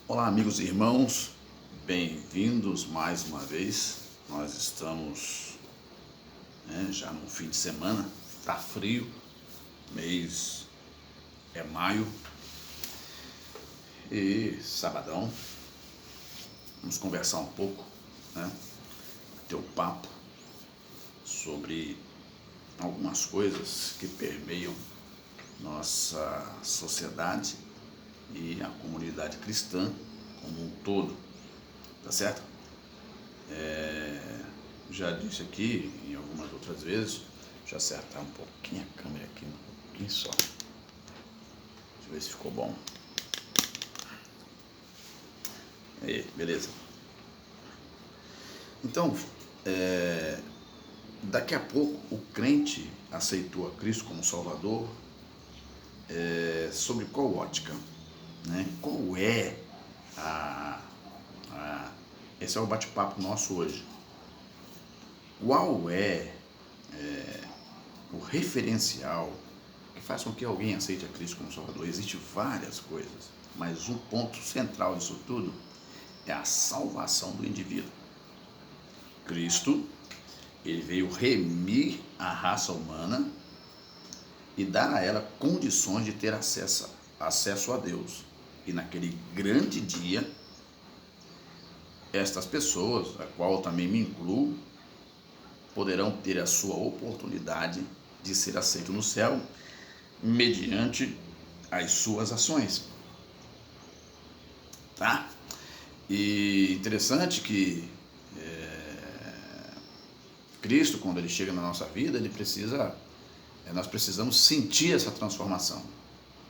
Olá, amigos e irmãos, bem-vindos mais uma vez. Nós estamos já no fim de semana, tá frio, mês é maio e sabadão. Vamos conversar um pouco, ter um papo sobre algumas coisas que permeiam nossa sociedade e a comunidade cristã como um todo, tá certo? Já disse aqui em algumas outras vezes, deixa eu acertar um pouquinho a câmera aqui, um pouquinho só. Deixa eu ver se ficou bom. Aí, beleza. Então, daqui a pouco o crente aceitou a Cristo como Salvador, sobre qual ótica? Qual é esse é o bate-papo nosso hoje. Qual é o referencial que faz com que alguém aceite a Cristo como Salvador? Existem várias coisas, mas um ponto central disso tudo é a salvação do indivíduo. Cristo, ele veio remir a raça humana e dar a ela condições de ter acesso a Deus. E naquele grande dia, estas pessoas, a qual eu também me incluo, poderão ter a sua oportunidade de ser aceito no céu mediante as suas ações. Tá? E interessante que Cristo, quando ele chega na nossa vida, nós precisamos sentir essa transformação.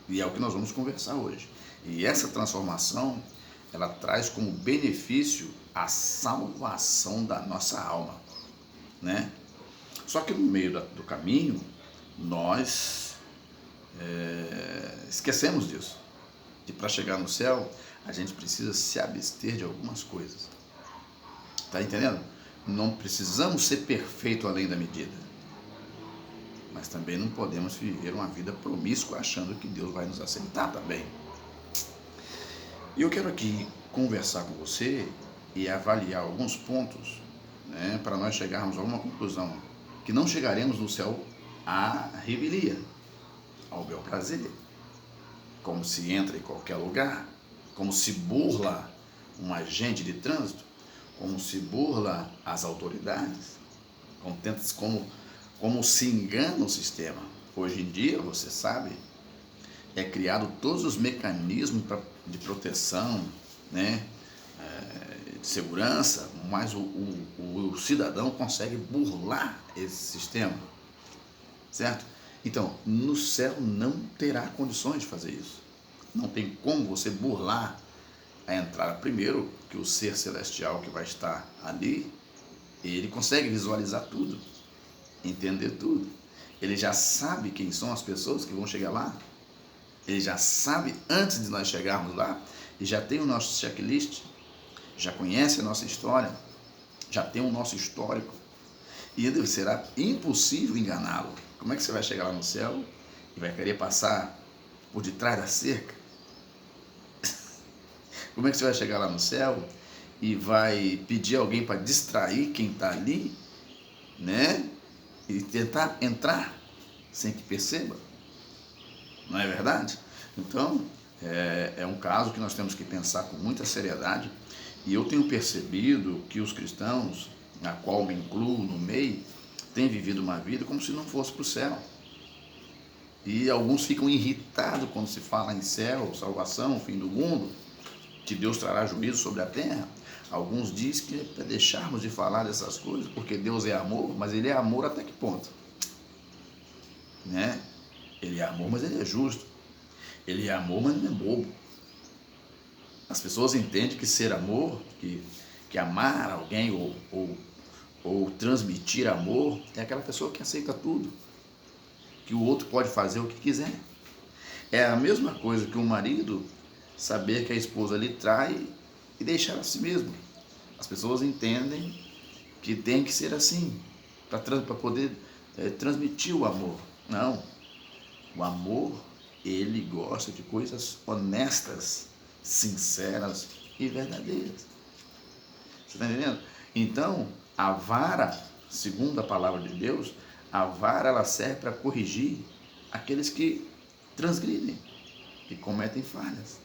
E é o que nós vamos conversar hoje. E essa transformação, ela traz como benefício a salvação da nossa alma, né? Só que no meio do caminho, nós esquecemos disso. E para chegar no céu, a gente precisa se abster de algumas coisas. Tá entendendo? Não precisamos ser perfeito além da medida. Mas também não podemos viver uma vida promíscua achando que Deus vai nos aceitar também. E eu quero aqui conversar com você e avaliar alguns pontos, para nós chegarmos a uma conclusão, que não chegaremos no céu à revelia, ao bel prazer, como se entra em qualquer lugar, como se burla um agente de trânsito, como se burla as autoridades, como se engana o sistema. Hoje em dia, você sabe, é criado todos os mecanismos de proteção, de segurança, mas o cidadão consegue burlar esse sistema, certo? Então, no céu não terá condições de fazer isso. Não tem como você burlar a entrada. Primeiro, que o ser celestial que vai estar ali, ele consegue visualizar tudo, entender tudo. Ele já sabe quem são as pessoas que vão chegar lá. Ele já sabe antes de nós chegarmos lá, e já tem o nosso checklist, já conhece a nossa história, já tem o nosso histórico, e será impossível enganá-lo. Como é que você vai chegar lá no céu e vai querer passar por detrás da cerca? Como é que você vai chegar lá no céu e vai pedir alguém para distrair quem está ali, e tentar entrar sem que perceba? Não é verdade? Então, é um caso que nós temos que pensar com muita seriedade. E eu tenho percebido que os cristãos, na qual me incluo no meio, têm vivido uma vida como se não fosse para o céu. E alguns ficam irritados quando se fala em céu, salvação, fim do mundo, que Deus trará juízo sobre a terra. Alguns dizem que é para deixarmos de falar dessas coisas, porque Deus é amor, mas Ele é amor até que ponto? Ele é amor, mas Ele é justo. Ele é amor, mas não é bobo. As pessoas entendem que ser amor, que amar alguém ou transmitir amor, é aquela pessoa que aceita tudo, que o outro pode fazer o que quiser. É a mesma coisa que um marido saber que a esposa lhe trai e deixar a si mesmo. As pessoas entendem que tem que ser assim, para poder transmitir o amor. Não. O amor, ele gosta de coisas honestas, sinceras e verdadeiras. Você está entendendo? Então, a vara, segundo a palavra de Deus, a vara ela serve para corrigir aqueles que transgridem, que cometem falhas.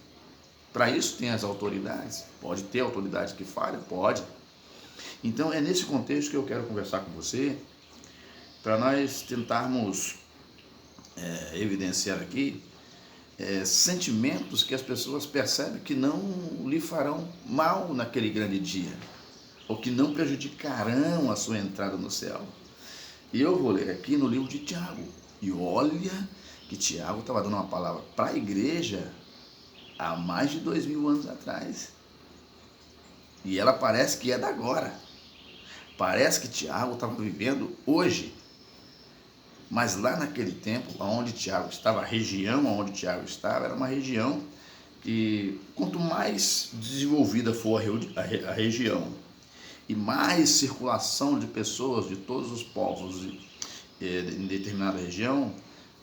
Para isso tem as autoridades. Pode ter autoridade que falha? Pode. Então é nesse contexto que eu quero conversar com você, para nós tentarmos evidenciar aqui sentimentos que as pessoas percebem que não lhe farão mal naquele grande dia, ou que não prejudicarão a sua entrada no céu. E eu vou ler aqui no livro de Tiago. E olha que Tiago estava dando uma palavra para a igreja há mais de 2000 anos atrás. E ela parece que é da agora. Parece que Tiago estava vivendo hoje. Mas lá naquele tempo, onde Tiago estava, a região onde Tiago estava, era uma região que, quanto mais desenvolvida for a região, e mais circulação de pessoas de todos os povos em determinada região,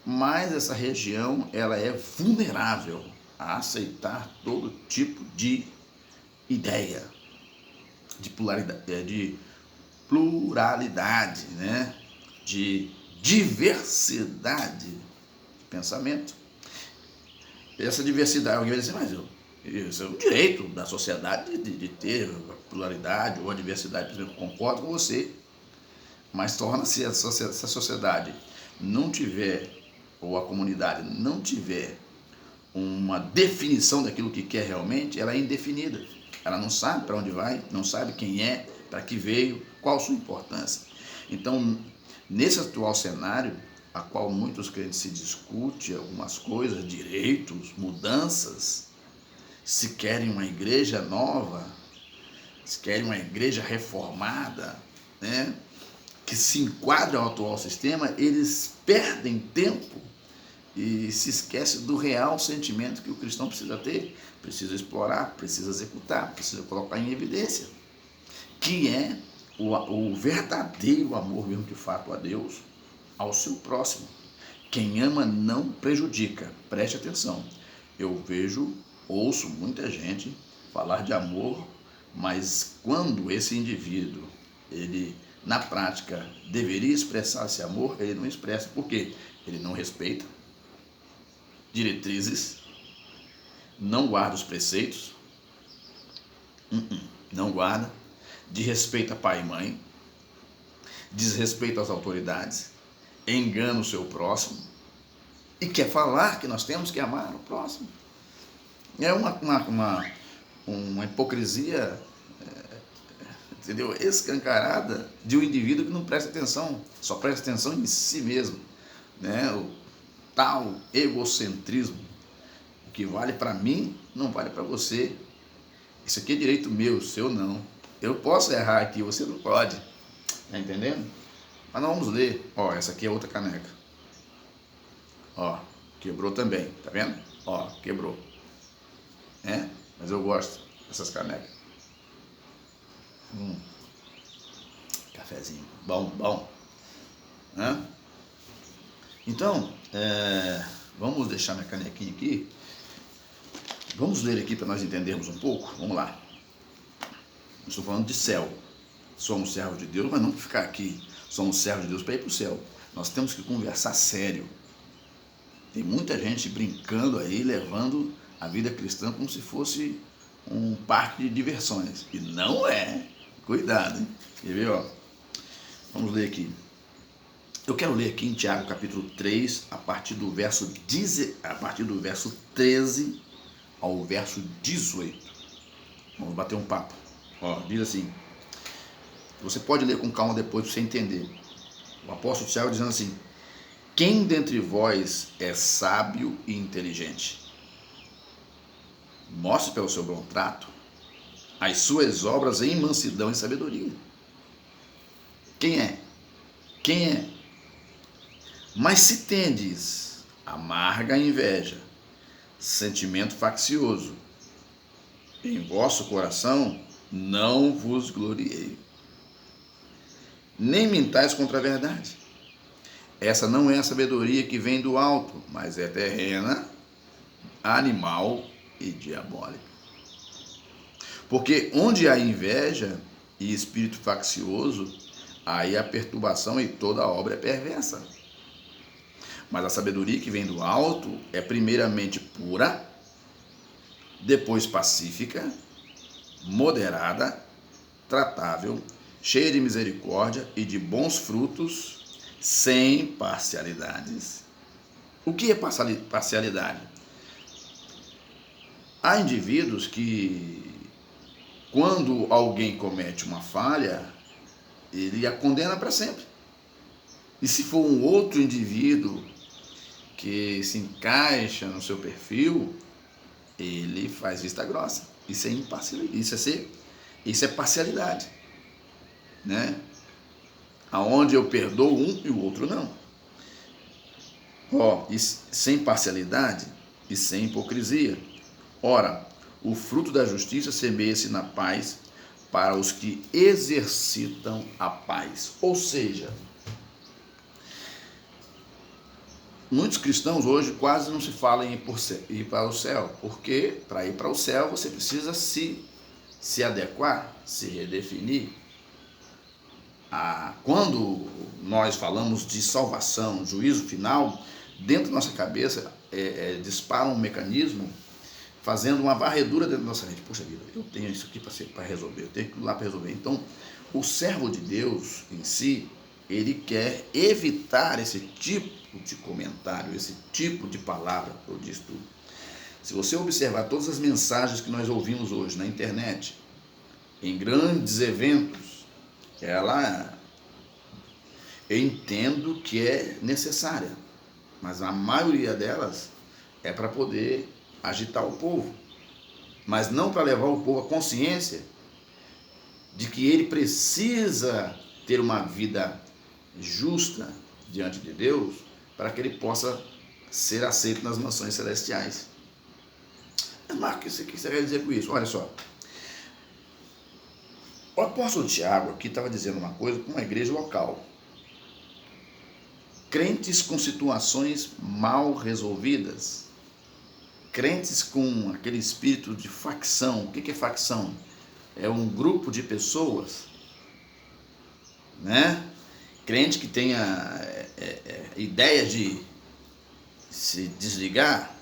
mais essa região ela é vulnerável a aceitar todo tipo de ideia, de pluralidade, né? De diversidade de pensamento. Essa diversidade, alguém vai dizer, mas isso é um direito da sociedade de ter pluralidade ou a diversidade. Por exemplo, concordo com você, mas torna-se, se a sociedade não tiver, ou a comunidade não tiver uma definição daquilo que quer realmente, ela é indefinida. Ela não sabe para onde vai, não sabe quem é, para que veio, qual a sua importância. Então, nesse atual cenário, a qual muitos crentes se discute algumas coisas, direitos, mudanças, se querem uma igreja nova, se querem uma igreja reformada, né, que se enquadre ao atual sistema, eles perdem tempo e se esquecem do real sentimento que o cristão precisa ter, precisa explorar, precisa executar, precisa colocar em evidência, que é o verdadeiro amor mesmo de fato a Deus, ao seu próximo. Quem ama não prejudica. Preste atenção. Eu ouço muita gente falar de amor, mas quando esse indivíduo, ele na prática deveria expressar esse amor, ele não expressa. Por quê? Ele não respeita diretrizes, não guarda os preceitos, não guarda, desrespeita pai e mãe, desrespeita as autoridades, engana o seu próximo e quer falar que nós temos que amar o próximo. É uma hipocrisia, entendeu? Escancarada de um indivíduo que não presta atenção, só presta atenção em si mesmo, né? O tal egocentrismo, o que vale para mim não vale para você. Isso aqui é direito meu, seu não. Eu posso errar aqui, você não pode. Tá entendendo? Mas nós vamos ler. Ó, essa aqui é outra caneca. Ó, quebrou também, tá vendo? Ó, quebrou. Mas eu gosto dessas canecas. Cafezinho, bom. Então, vamos deixar minha canequinha aqui. Vamos ler aqui para nós entendermos um pouco. Vamos lá. Estou falando de céu. Somos servos de Deus, mas não para ficar aqui. Somos servos de Deus para ir para o céu. Nós temos que conversar sério. Tem muita gente brincando aí, levando a vida cristã como se fosse um parque de diversões. E não é. Cuidado, hein? Quer ver, ó? Vamos ler aqui. Eu quero ler aqui em Tiago capítulo 3, a partir do verso 13 ao verso 18. Vamos bater um papo. Ó, diz assim. Você pode ler com calma depois para você entender. O apóstolo Tiago dizendo assim: quem dentre vós é sábio e inteligente? Mostre pelo seu bom trato as suas obras em mansidão e sabedoria. Quem é? Mas se tendes amarga inveja, sentimento faccioso em vosso coração, não vos gloriei, nem mintais contra a verdade. Essa não é a sabedoria que vem do alto, mas é terrena, animal e diabólica. Porque onde há inveja e espírito faccioso, aí a perturbação e toda a obra é perversa. Mas a sabedoria que vem do alto é primeiramente pura, depois pacífica, moderada, tratável, cheia de misericórdia e de bons frutos, sem parcialidades. O que é parcialidade? Há indivíduos que, quando alguém comete uma falha, ele a condena para sempre. E se for um outro indivíduo que se encaixa no seu perfil, ele faz vista grossa. Isso é imparcialidade. Isso é parcialidade, né? Aonde eu perdoo um e o outro não. E sem parcialidade e sem hipocrisia. Ora, o fruto da justiça semeia-se na paz para os que exercitam a paz. Ou seja, muitos cristãos hoje quase não se falam em ir para o céu, porque para ir para o céu você precisa se adequar, se redefinir. Quando nós falamos de salvação, juízo final, dentro da nossa cabeça dispara um mecanismo fazendo uma varredura dentro da nossa mente. Poxa vida, eu tenho isso aqui para resolver, eu tenho aquilo lá para resolver. Então, o servo de Deus em si, ele quer evitar esse tipo de comentário, esse tipo de palavra, eu disse tudo. Se você observar todas as mensagens que nós ouvimos hoje na internet, em grandes eventos, eu entendo que é necessária, mas a maioria delas é para poder agitar o povo, mas não para levar o povo à consciência de que ele precisa ter uma vida justa diante de Deus para que ele possa ser aceito nas mansões celestiais. Mas o que você quer dizer com isso? Olha só, o apóstolo Tiago aqui estava dizendo uma coisa para uma igreja local. Crentes com situações mal resolvidas, crentes com aquele espírito de facção. O que é facção? É um grupo de pessoas, né? Crente que tenha ideia de se desligar,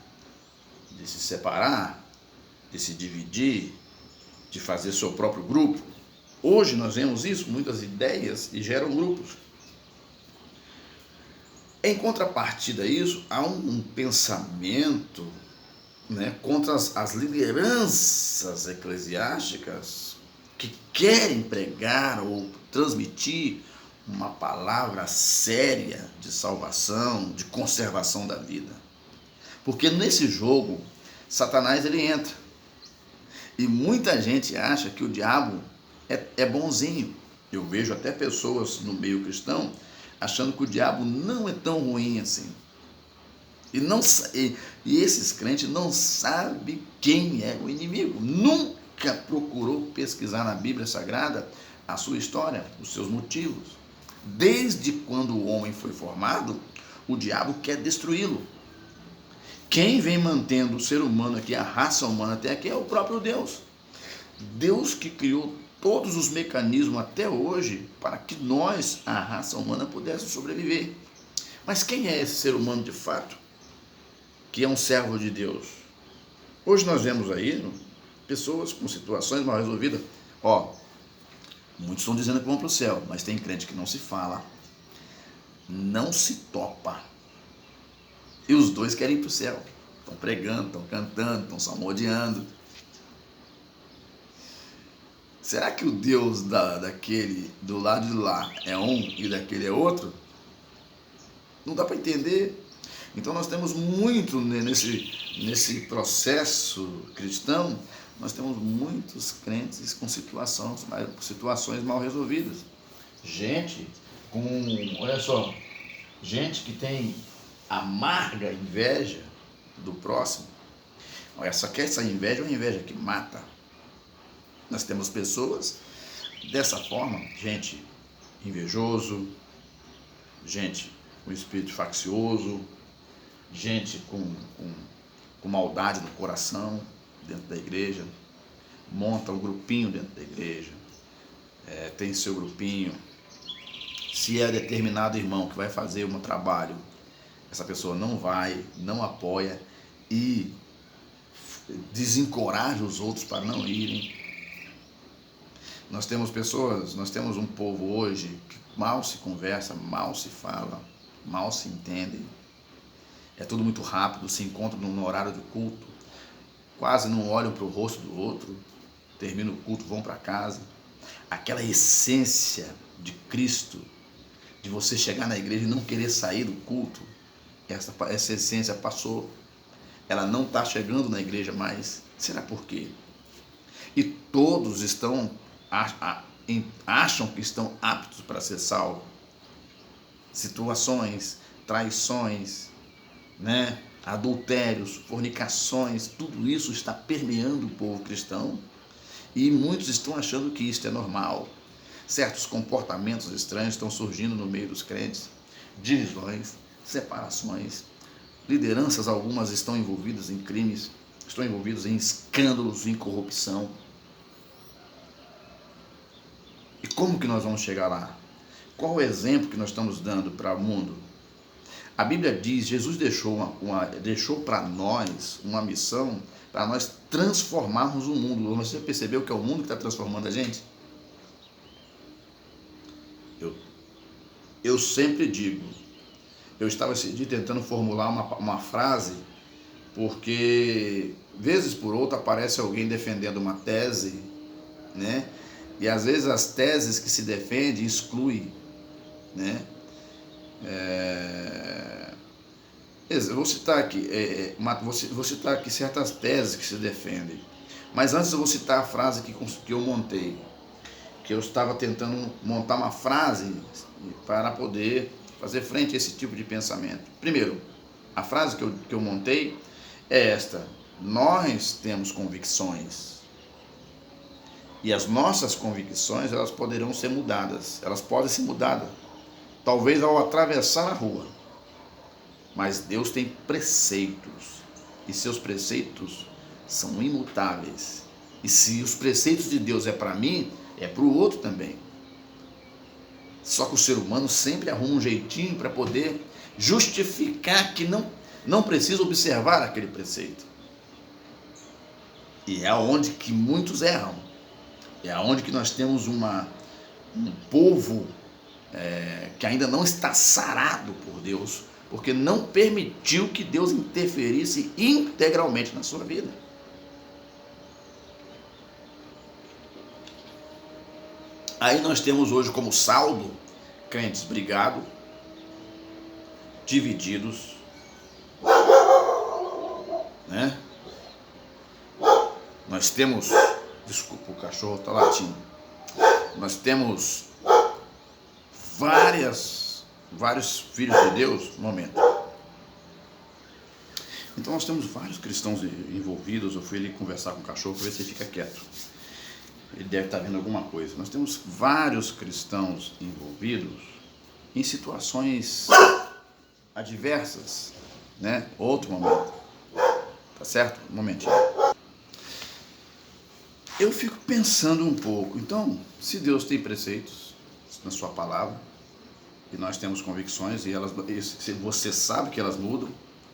de se separar, de se dividir, de fazer seu próprio grupo. Hoje nós vemos isso, muitas ideias, e geram grupos. Em contrapartida a isso, há um pensamento, né, contra as lideranças eclesiásticas que querem pregar ou transmitir uma palavra séria de salvação, de conservação da vida. Porque nesse jogo, Satanás ele entra. E muita gente acha que o diabo é bonzinho. Eu vejo até pessoas no meio cristão achando que o diabo não é tão ruim assim. E esses crentes não sabem quem é o inimigo. Nunca procurou pesquisar na Bíblia Sagrada a sua história, os seus motivos. Desde quando o homem foi formado, o diabo quer destruí-lo. Quem vem mantendo o ser humano aqui, a raça humana até aqui, é o próprio Deus. Deus que criou todos os mecanismos até hoje para que nós, a raça humana, pudesse sobreviver. Mas quem é esse ser humano de fato, que é um servo de Deus? Hoje nós vemos aí pessoas com situações mal resolvidas. Muitos estão dizendo que vão para o céu, mas tem crente que não se fala, não se topa. E os dois querem ir para o céu. Estão pregando, estão cantando, estão salmodiando. Será que o Deus daquele do lado de lá é um e daquele é outro? Não dá para entender. Então nós temos muito nesse processo cristão, nós temos muitos crentes com situações mal resolvidas. Olha só, gente que tem amarga inveja do próximo. Essa inveja é uma inveja que mata. Nós temos pessoas dessa forma, gente invejoso, gente com espírito faccioso, gente com maldade no coração. dentro da igreja, monta um grupinho dentro da igreja, tem seu grupinho. Se é determinado irmão que vai fazer um trabalho, essa pessoa não vai, não apoia e desencoraja os outros para não irem. Nós temos um povo hoje que mal se conversa, mal se fala, mal se entende. É tudo muito rápido, se encontram no horário de culto, quase não olham para o rosto do outro, termina o culto, vão para casa. Aquela essência de Cristo, de você chegar na igreja e não querer sair do culto, essa essência passou. Ela não está chegando na igreja mais. Será por quê? E todos acham que estão aptos para ser salvos. Situações, traições, adultérios, fornicações, tudo isso está permeando o povo cristão e muitos estão achando que isto é normal. Certos comportamentos estranhos estão surgindo no meio dos crentes, divisões, separações, lideranças algumas estão envolvidas em crimes, estão envolvidas em escândalos, em corrupção. E como que nós vamos chegar lá? Qual o exemplo que nós estamos dando para o mundo? A Bíblia diz, Jesus deixou para nós uma missão para nós transformarmos o mundo. Você percebeu que é o mundo que está transformando a gente? Eu sempre digo, eu estava esse dia tentando formular uma frase, porque vezes por outra aparece alguém defendendo uma tese, e às vezes as teses que se defende excluem, vou citar aqui certas teses que se defendem, mas antes eu vou citar a frase que eu montei, que eu estava tentando montar uma frase para poder fazer frente a esse tipo de pensamento. Primeiro, a frase que eu montei é esta: nós temos convicções e as nossas convicções elas poderão ser mudadas, elas podem ser mudadas, talvez ao atravessar a rua, mas Deus tem preceitos e seus preceitos são imutáveis, e se os preceitos de Deus é para mim, é para o outro também. Só que o ser humano sempre arruma um jeitinho para poder justificar que não precisa observar aquele preceito. E é aonde que muitos erram. É aonde que nós temos um povo que ainda não está sarado por Deus, porque não permitiu que Deus interferisse integralmente na sua vida. Aí nós temos hoje como saldo crentes brigados, divididos, Nós temos, desculpa, o cachorro está latindo. Nós temos vários filhos de Deus no momento. Então nós temos vários cristãos envolvidos. Eu fui ali conversar com o cachorro para ver se ele fica quieto. Ele deve estar vendo alguma coisa. Nós temos vários cristãos envolvidos em situações adversas, Outro momento. Tá certo? Um momentinho. Eu fico pensando um pouco. Então, se Deus tem preceitos na sua palavra, e nós temos convicções, e você sabe que elas mudam,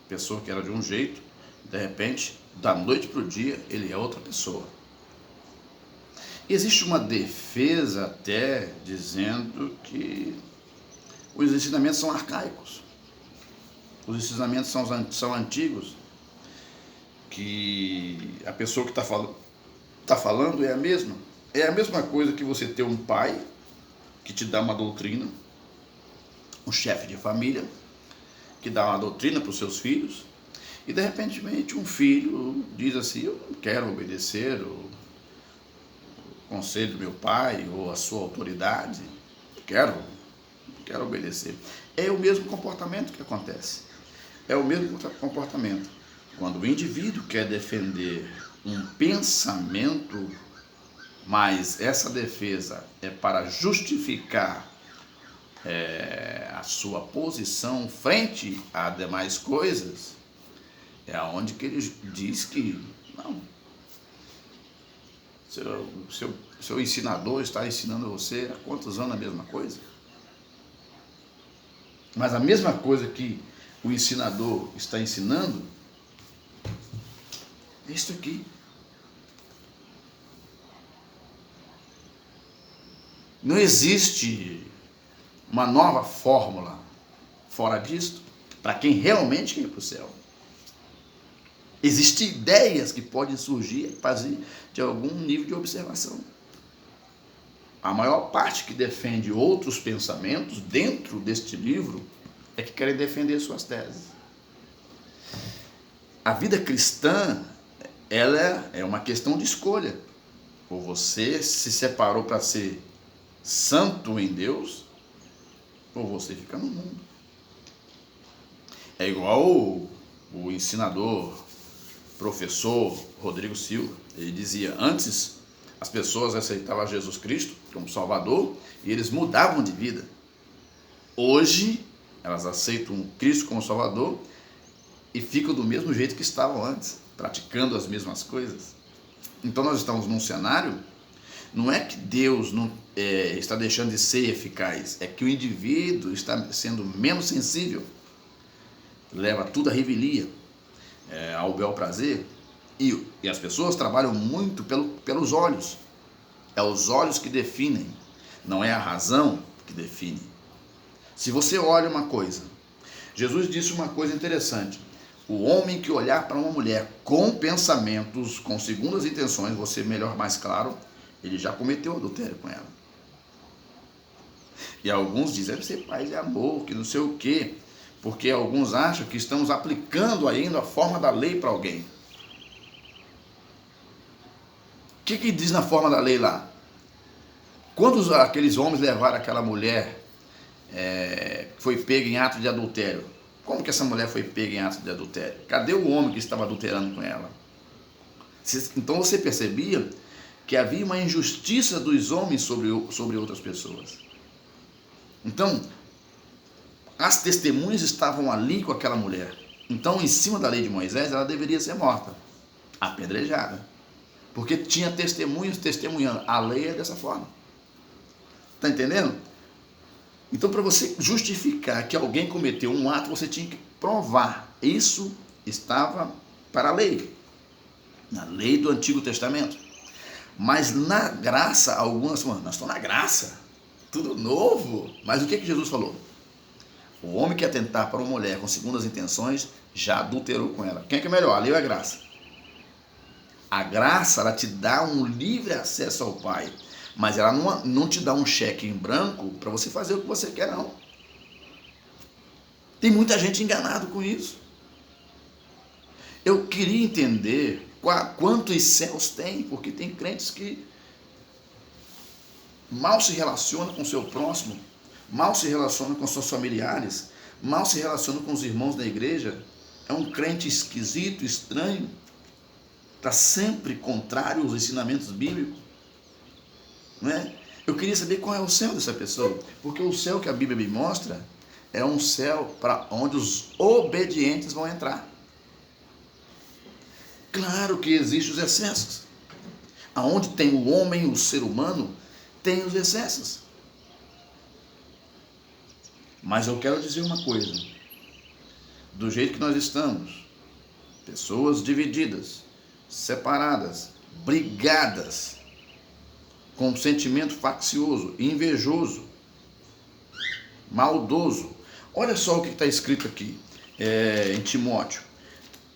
pessoa que era de um jeito, de repente, da noite para o dia, ele é outra pessoa. Existe uma defesa até dizendo que os ensinamentos são arcaicos, os ensinamentos são antigos, que a pessoa que está falando é a mesma. É a mesma coisa que você ter um pai que te dá uma doutrina, um chefe de família que dá uma doutrina para os seus filhos, e de repente um filho diz assim: eu não quero obedecer o conselho do meu pai ou a sua autoridade, quero obedecer. É o mesmo comportamento que acontece. É o mesmo comportamento. Quando o indivíduo quer defender um pensamento, mas essa defesa é para justificar a sua posição frente a demais coisas, é onde que ele diz que não, Seu ensinador está ensinando você há quantos anos a mesma coisa? Mas a mesma coisa que o ensinador está ensinando é isso aqui. Não existe uma nova fórmula fora disto para quem realmente quer ir para o céu. Existem ideias que podem surgir a partir de algum nível de observação. A maior parte que defende outros pensamentos dentro deste livro é que querem defender suas teses. A vida cristã, ela é uma questão de escolha. Ou você se separou para ser santo em Deus, ou você fica no mundo. É igual o ensinador, professor Rodrigo Silva. Ele dizia, antes as pessoas aceitavam Jesus Cristo como Salvador e eles mudavam de vida. Hoje elas aceitam Cristo como Salvador e ficam do mesmo jeito que estavam antes, praticando as mesmas coisas. Então nós estamos num cenário, não é que Deus não está deixando de ser eficaz, é que o indivíduo está sendo menos sensível, leva tudo à revelia, ao bel prazer, e as pessoas trabalham muito pelos olhos. É os olhos que definem, não é a razão que define. Se você olha uma coisa, Jesus disse uma coisa interessante: o homem que olhar para uma mulher com pensamentos, com segundas intenções, você melhor, mais claro, ele já cometeu adultério com ela. E alguns dizem, deve ser paz e amor, que não sei o quê, porque alguns acham que estamos aplicando ainda a forma da lei para alguém. O que diz na forma da lei lá? Quando aqueles homens levaram aquela mulher que foi pega em ato de adultério, como que essa mulher foi pega em ato de adultério? Cadê o homem que estava adulterando com ela? Então você percebia que havia uma injustiça dos homens sobre outras pessoas. Então, as testemunhas estavam ali com aquela mulher. Então, em cima da lei de Moisés, ela deveria ser morta, apedrejada. Porque tinha testemunhas testemunhando. A lei é dessa forma. Está entendendo? Então, para você justificar que alguém cometeu um ato, você tinha que provar. Isso estava para a lei. Na lei do Antigo Testamento. Mas na graça, algumas, nós estamos na graça. Tudo novo. Mas o que Jesus falou? O homem que atentar para uma mulher com segundas intenções, já adulterou com ela. Quem é que é melhor, a lei ou a graça? A graça, ela te dá um livre acesso ao Pai, mas ela não te dá um cheque em branco para você fazer o que você quer, não. Tem muita gente enganada com isso. Eu queria entender quantos céus tem, porque tem crentes que mal se relacionam com o seu próximo, mal se relaciona com seus familiares, mal se relaciona com os irmãos da igreja. É um crente esquisito, estranho, está sempre contrário aos ensinamentos bíblicos, não é? Eu queria saber qual é o céu dessa pessoa, porque o céu que a Bíblia me mostra é um céu para onde os obedientes vão entrar. Claro que existem os excessos. Aonde tem o homem, o ser humano, tem os excessos. Mas eu quero dizer uma coisa. Do jeito que nós estamos, pessoas divididas, separadas, brigadas, com um sentimento faccioso, invejoso, maldoso. Olha só o que está escrito aqui em Timóteo.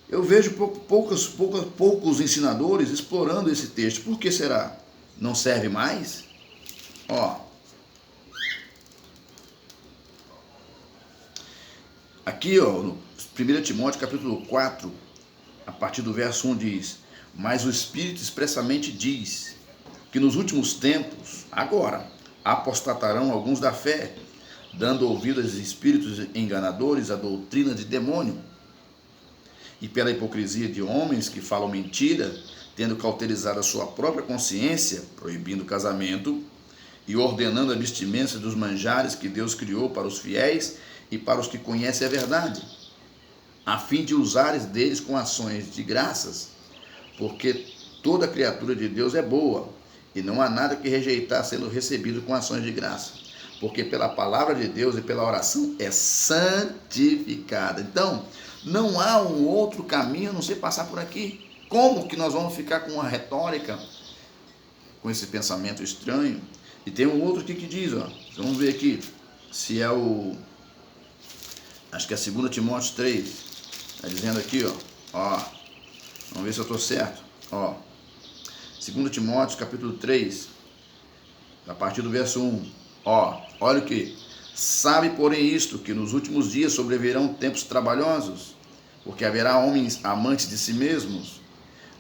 Eu vejo poucos ensinadores explorando esse texto. Por que será? Não serve mais? Aqui, no 1 Timóteo capítulo 4, a partir do verso 1 diz: mas o Espírito expressamente diz que nos últimos tempos, agora, apostatarão alguns da fé, dando ouvido aos espíritos enganadores, à doutrina de demônio, e pela hipocrisia de homens que falam mentira, tendo cauterizado a sua própria consciência, proibindo o casamento e ordenando a vestimenta dos manjares que Deus criou para os fiéis e para os que conhecem a verdade, a fim de usares deles com ações de graças, porque toda criatura de Deus é boa, e não há nada que rejeitar sendo recebido com ações de graça, porque pela palavra de Deus e pela oração é santificada. Então, não há um outro caminho a não ser passar por aqui. Como que nós vamos ficar com uma retórica, com esse pensamento estranho? E tem um outro aqui que diz, ó, vamos ver aqui, se é acho que é 2 Timóteo 3, está dizendo aqui, ó, vamos ver se eu estou certo, ó, 2 Timóteo capítulo 3, a partir do verso 1, ó, olha o que, sabe porém isto, que nos últimos dias sobrevirão tempos trabalhosos, porque haverá homens amantes de si mesmos,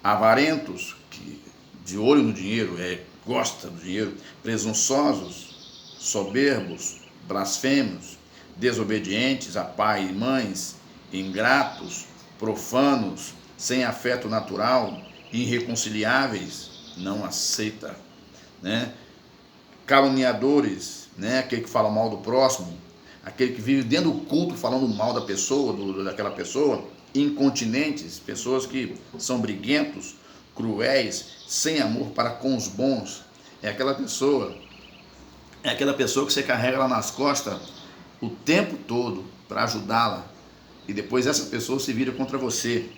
avarentos, que de olho no dinheiro, gosta do dinheiro, presunçosos, soberbos, blasfemos, desobedientes a pai e mães, ingratos, profanos, sem afeto natural, irreconciliáveis, não aceita, né? Caluniadores, né? Aquele que fala mal do próximo, aquele que vive dentro do culto falando mal da pessoa, daquela pessoa, incontinentes, pessoas que são briguentos, cruéis, sem amor para com os bons. É aquela pessoa que você carrega lá nas costas o tempo todo para ajudá-la, e depois essa pessoa se vira contra você.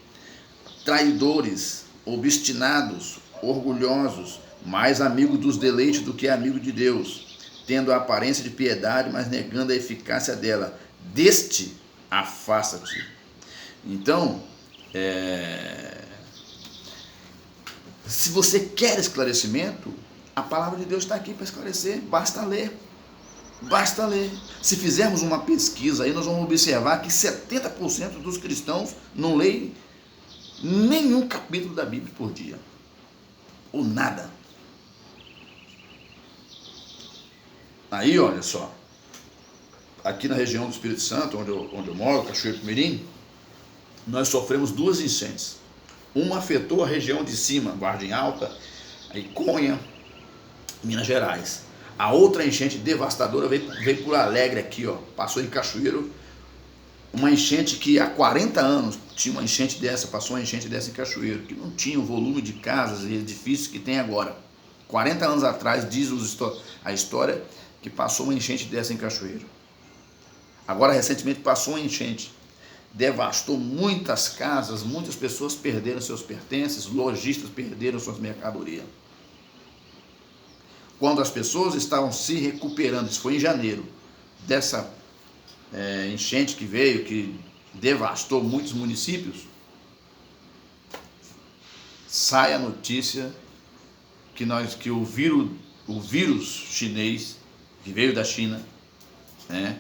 Traidores, obstinados, orgulhosos, mais amigo dos deleites do que amigo de Deus, tendo a aparência de piedade, mas negando a eficácia dela. Deste afasta-te. Então, se você quer esclarecimento, a palavra de Deus está aqui para esclarecer, basta ler. Basta ler. Se fizermos uma pesquisa aí, nós vamos observar que 70% dos cristãos não leem nenhum capítulo da Bíblia por dia, ou nada. Aí, olha só, aqui na região do Espírito Santo, onde eu moro, Cachoeiro do Mirim, nós sofremos 2 enchentes. Uma afetou a região de cima, Vargem Alta, Iconha, Minas Gerais. A outra enchente devastadora veio por Alegre aqui, ó, passou em Cachoeiro, uma enchente que há 40 anos tinha uma enchente dessa, passou uma enchente dessa em Cachoeiro, que não tinha o volume de casas e edifícios que tem agora. 40 anos atrás, diz a história, que passou uma enchente dessa em Cachoeiro. Agora, recentemente, passou uma enchente, devastou muitas casas, muitas pessoas perderam seus pertences, lojistas perderam suas mercadorias. Quando as pessoas estavam se recuperando, isso foi em janeiro, dessa enchente que veio, que devastou muitos municípios, sai a notícia que o vírus chinês, que veio da China, né?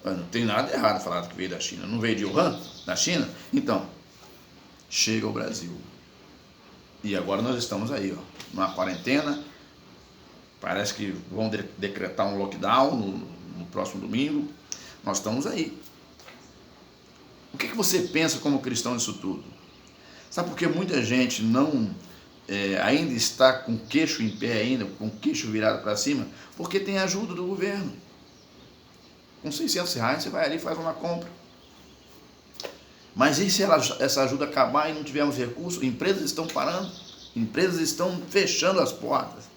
Não tem nada errado falar que veio da China, não veio de Wuhan, da China? Então, chega ao Brasil. E agora nós estamos aí, ó, numa quarentena. Parece que vão decretar um lockdown no próximo domingo. Nós estamos aí. O que você pensa como cristão disso tudo? Sabe por que muita gente não ainda está com o queixo em pé, ainda com o queixo virado para cima? Porque tem ajuda do governo. Com R$600 você vai ali e faz uma compra. Mas e se essa ajuda acabar e não tivermos recursos? Empresas estão parando, empresas estão fechando as portas.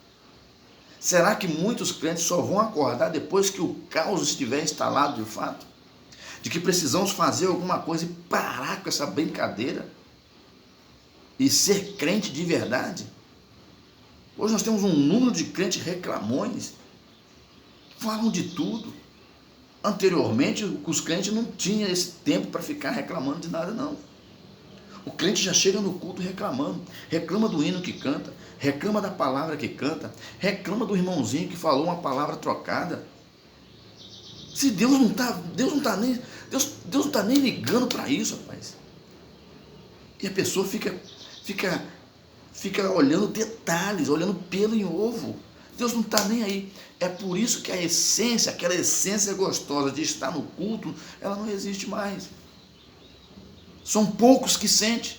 Será que muitos crentes só vão acordar depois que o caos estiver instalado de fato? De que precisamos fazer alguma coisa e parar com essa brincadeira? E ser crente de verdade? Hoje nós temos um número de crentes reclamões, falam de tudo. Anteriormente, os crentes não tinham esse tempo para ficar reclamando de nada, não. O crente já chega no culto reclamando, reclama do hino que canta, reclama da palavra que canta, reclama do irmãozinho que falou uma palavra trocada. Se Deus não está nem ligando para isso, rapaz. E a pessoa fica olhando detalhes, olhando pelo em ovo. Deus não está nem aí. É por isso que aquela essência gostosa de estar no culto, ela não existe mais. São poucos que sentem.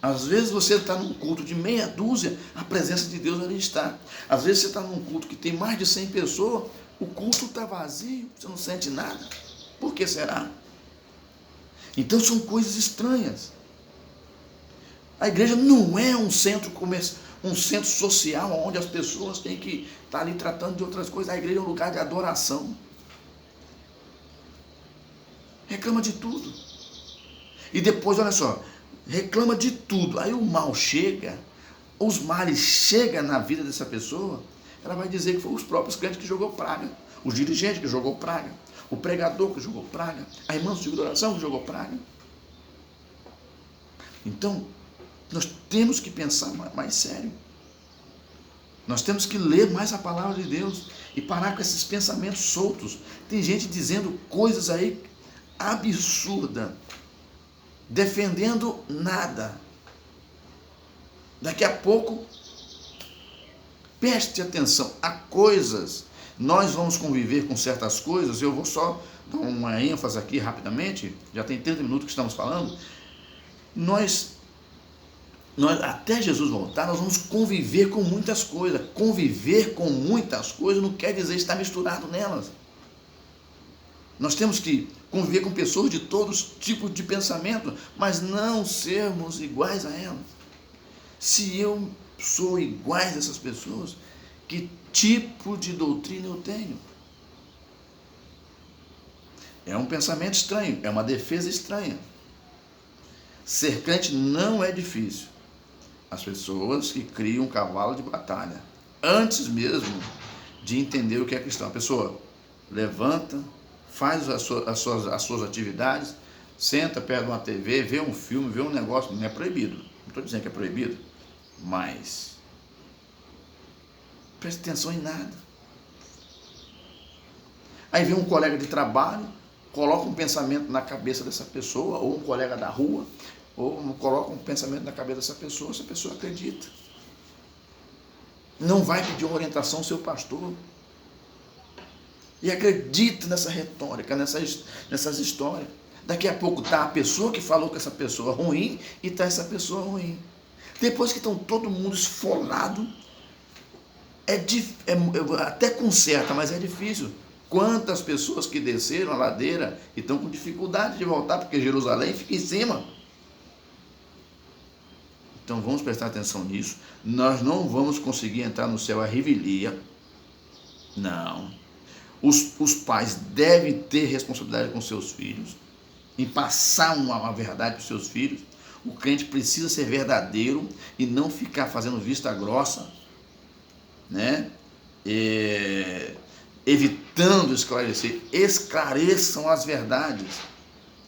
Às vezes você está num culto de meia dúzia, a presença de Deus ali está. Às vezes você está num culto que tem mais de 100 pessoas, o culto está vazio, você não sente nada. Por que será? Então são coisas estranhas. A igreja não é um centro um centro social onde as pessoas têm que estar ali tratando de outras coisas. A igreja é um lugar de adoração. Reclama de tudo. E depois, olha só, reclama de tudo. Aí o mal chega, os males chegam na vida dessa pessoa, ela vai dizer que foi os próprios crentes que jogou praga, os dirigentes que jogou praga, o pregador que jogou praga, a irmã do de oração que jogou praga. Então, nós temos que pensar mais sério. Nós temos que ler mais a palavra de Deus e parar com esses pensamentos soltos. Tem gente dizendo coisas aí absurdas, defendendo nada. Daqui a pouco, preste atenção, há coisas, nós vamos conviver com certas coisas, eu vou só dar uma ênfase aqui rapidamente, já tem 30 minutos que estamos falando, nós até Jesus voltar, nós vamos conviver com muitas coisas. Conviver com muitas coisas não quer dizer estar misturado nelas. Nós temos que conviver com pessoas de todos tipos de pensamento, mas não sermos iguais a elas. Se eu sou igual a essas pessoas, que tipo de doutrina eu tenho? É um pensamento estranho, é uma defesa estranha. Ser crente não é difícil. As pessoas que criam um cavalo de batalha, antes mesmo de entender o que é cristão. A pessoa levanta, faz as suas atividades, senta perto de uma TV, vê um filme, vê um negócio, não é proibido. Não estou dizendo que é proibido, mas preste atenção em nada. Aí vem um colega de trabalho, coloca um pensamento na cabeça dessa pessoa, ou um colega da rua, ou coloca um pensamento na cabeça dessa pessoa, essa pessoa acredita. Não vai pedir uma orientação ao seu pastor. E acredita nessa retórica, nessas histórias. Daqui a pouco está a pessoa que falou que essa pessoa é ruim e está essa pessoa ruim. Depois que estão todo mundo esfolado, até conserta, mas é difícil. Quantas pessoas que desceram a ladeira e estão com dificuldade de voltar, porque Jerusalém fica em cima. Então vamos prestar atenção nisso. Nós não vamos conseguir entrar no céu à revelia. Não. Os pais devem ter responsabilidade com seus filhos, em passar uma verdade para os seus filhos. O crente precisa ser verdadeiro e não ficar fazendo vista grossa, né? Evitando esclarecer. Esclareçam as verdades,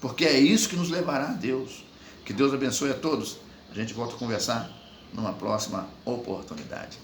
porque é isso que nos levará a Deus. Que Deus abençoe a todos. A gente volta a conversar numa próxima oportunidade.